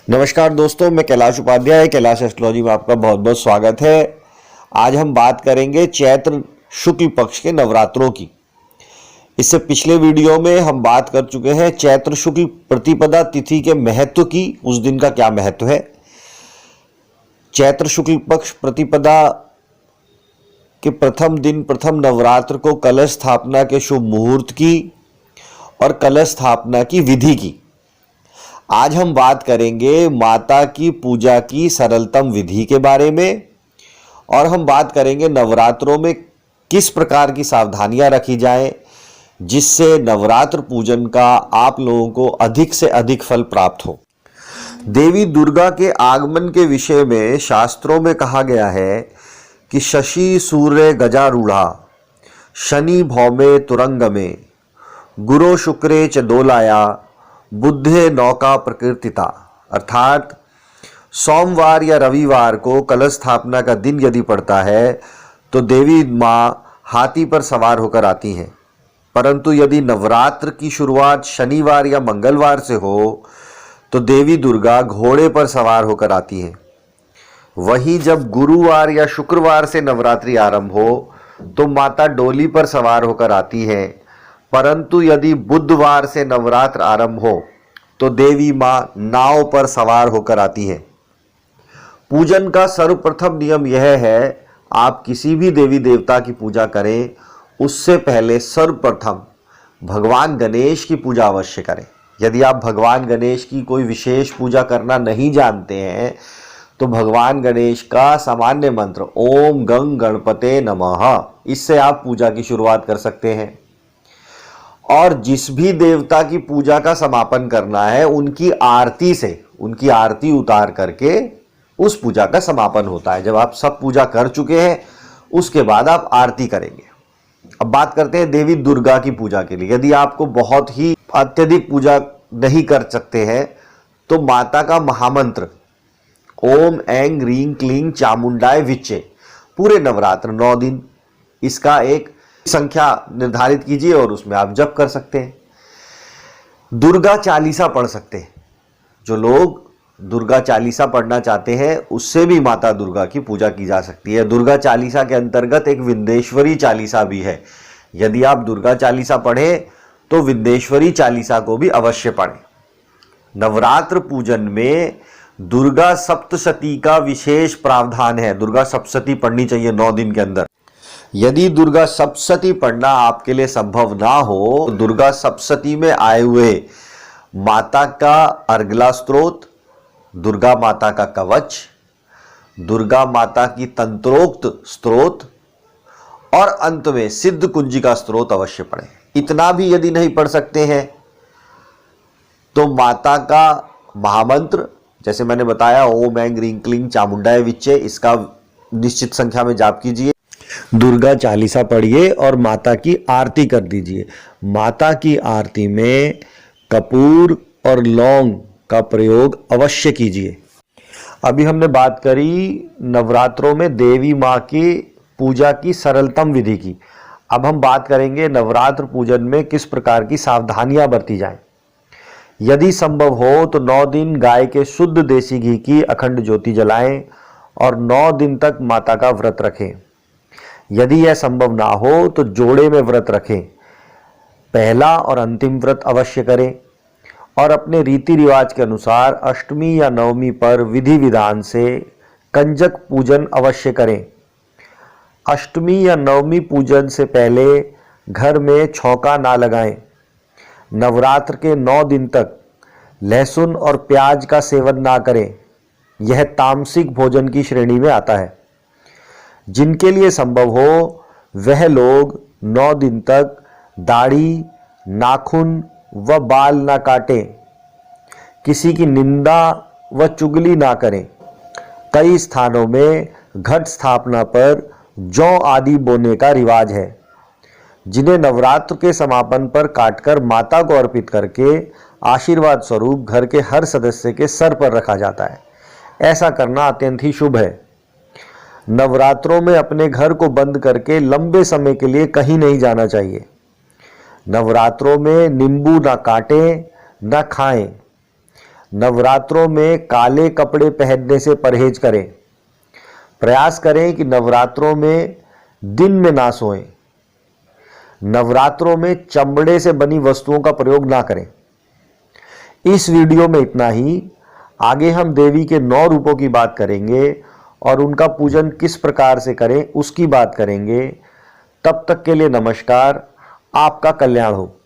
नमस्कार दोस्तों, मैं कैलाश उपाध्याय। कैलाश एस्ट्रोलॉजी में आपका बहुत बहुत स्वागत है। आज हम बात करेंगे चैत्र शुक्ल पक्ष के नवरात्रों की। इससे पिछले वीडियो में हम बात कर चुके हैं चैत्र शुक्ल प्रतिपदा तिथि के महत्व की, उस दिन का क्या महत्व है। चैत्र शुक्ल पक्ष प्रतिपदा के प्रथम दिन प्रथम नवरात्र को कलश स्थापना के शुभ मुहूर्त की और कलश स्थापना की विधि की। आज हम बात करेंगे माता की पूजा की सरलतम विधि के बारे में, और हम बात करेंगे नवरात्रों में किस प्रकार की सावधानियां रखी जाएं जिससे नवरात्र पूजन का आप लोगों को अधिक से अधिक फल प्राप्त हो। देवी दुर्गा के आगमन के विषय में शास्त्रों में कहा गया है कि शशि सूर्य गजारूढ़ा शनि भौमे तुरंगमे गुरो शुक्रे च दोलाया बुद्धे नौका प्रकृतिता। अर्थात सोमवार या रविवार को कलश स्थापना का दिन यदि पड़ता है तो देवी माँ हाथी पर सवार होकर आती हैं, परंतु यदि नवरात्र की शुरुआत शनिवार या मंगलवार से हो तो देवी दुर्गा घोड़े पर सवार होकर आती हैं। वहीं जब गुरुवार या शुक्रवार से नवरात्रि आरंभ हो तो माता डोली पर सवार होकर आती हैं, परंतु यदि बुधवार से नवरात्र आरंभ हो तो देवी माँ नाव पर सवार होकर आती हैं। पूजन का सर्वप्रथम नियम यह है, आप किसी भी देवी देवता की पूजा करें उससे पहले सर्वप्रथम भगवान गणेश की पूजा अवश्य करें। यदि आप भगवान गणेश की कोई विशेष पूजा करना नहीं जानते हैं तो भगवान गणेश का सामान्य मंत्र ओम गंग गणपते नमः, इससे आप पूजा की शुरुआत कर सकते हैं। और जिस भी देवता की पूजा का समापन करना है उनकी आरती से, उनकी आरती उतार करके उस पूजा का समापन होता है। जब आप सब पूजा कर चुके हैं उसके बाद आप आरती करेंगे। अब बात करते हैं देवी दुर्गा की पूजा के लिए। यदि आपको बहुत ही अत्यधिक पूजा नहीं कर सकते हैं तो माता का महामंत्र ओम ऐं ह्रीं क्लीं चामुंडाय विच्चे पूरे नवरात्र 9 दिन इसका एक संख्या निर्धारित कीजिए और उसमें आप जप कर सकते हैं। दुर्गा चालीसा पढ़ सकते हैं। जो लोग दुर्गा चालीसा पढ़ना चाहते हैं उससे भी माता दुर्गा की पूजा की जा सकती है। दुर्गा चालीसा के अंतर्गत एक विंध्येश्वरी चालीसा भी है। यदि आप दुर्गा चालीसा पढ़ें तो विंध्येश्वरी चालीसा को भी अवश्य पढ़ें। नवरात्र पूजन में दुर्गा सप्तशती का विशेष प्रावधान है। दुर्गा सप्तशती पढ़नी चाहिए 9 दिन के अंदर। यदि दुर्गा सप्तशती पढ़ना आपके लिए संभव ना हो तो दुर्गा सप्तशती में आए हुए माता का अर्गला स्तोत्र, दुर्गा माता का कवच, दुर्गा माता की तंत्रोक्त स्तोत्र और अंत में सिद्ध कुंजिका स्तोत्र अवश्य पढ़ें। इतना भी यदि नहीं पढ़ सकते हैं तो माता का महामंत्र, जैसे मैंने बताया ओम ऐं ह्रीं क्लीं चामुंडाय विच्चे, इसका निश्चित संख्या में जाप कीजिए। दुर्गा चालीसा पढ़िए और माता की आरती कर दीजिए। माता की आरती में कपूर और लौंग का प्रयोग अवश्य कीजिए। अभी हमने बात करी नवरात्रों में देवी माँ की पूजा की सरलतम विधि की। अब हम बात करेंगे नवरात्र पूजन में किस प्रकार की सावधानियां बरती जाएं। यदि संभव हो तो 9 दिन गाय के शुद्ध देसी घी की अखंड ज्योति जलाएं और 9 दिन तक माता का व्रत रखें। यदि यह संभव ना हो तो जोड़े में व्रत रखें। पहला और अंतिम व्रत अवश्य करें और अपने रीति रिवाज के अनुसार अष्टमी या नवमी पर विधि विधान से कंजक पूजन अवश्य करें। अष्टमी या नवमी पूजन से पहले घर में छौका ना लगाएं। नवरात्र के 9 दिन तक लहसुन और प्याज का सेवन ना करें। यह तामसिक भोजन की श्रेणी में आता है। जिनके लिए संभव हो वह लोग 9 दिन तक दाढ़ी, नाखून व बाल ना काटें। किसी की निंदा व चुगली ना करें। कई स्थानों में घट स्थापना पर जौ आदि बोने का रिवाज है, जिन्हें नवरात्र के समापन पर काटकर माता को अर्पित करके आशीर्वाद स्वरूप घर के हर सदस्य के सर पर रखा जाता है। ऐसा करना अत्यंत ही शुभ है। नवरात्रों में अपने घर को बंद करके लंबे समय के लिए कहीं नहीं जाना चाहिए। नवरात्रों में नींबू ना काटें, ना खाएं। नवरात्रों में काले कपड़े पहनने से परहेज करें। प्रयास करें कि नवरात्रों में दिन में ना सोएं। नवरात्रों में चमड़े से बनी वस्तुओं का प्रयोग ना करें। इस वीडियो में इतना ही। आगे हम देवी के 9 रूपों की बात करेंगे और उनका पूजन किस प्रकार से करें उसकी बात करेंगे। तब तक के लिए नमस्कार। आपका कल्याण हो।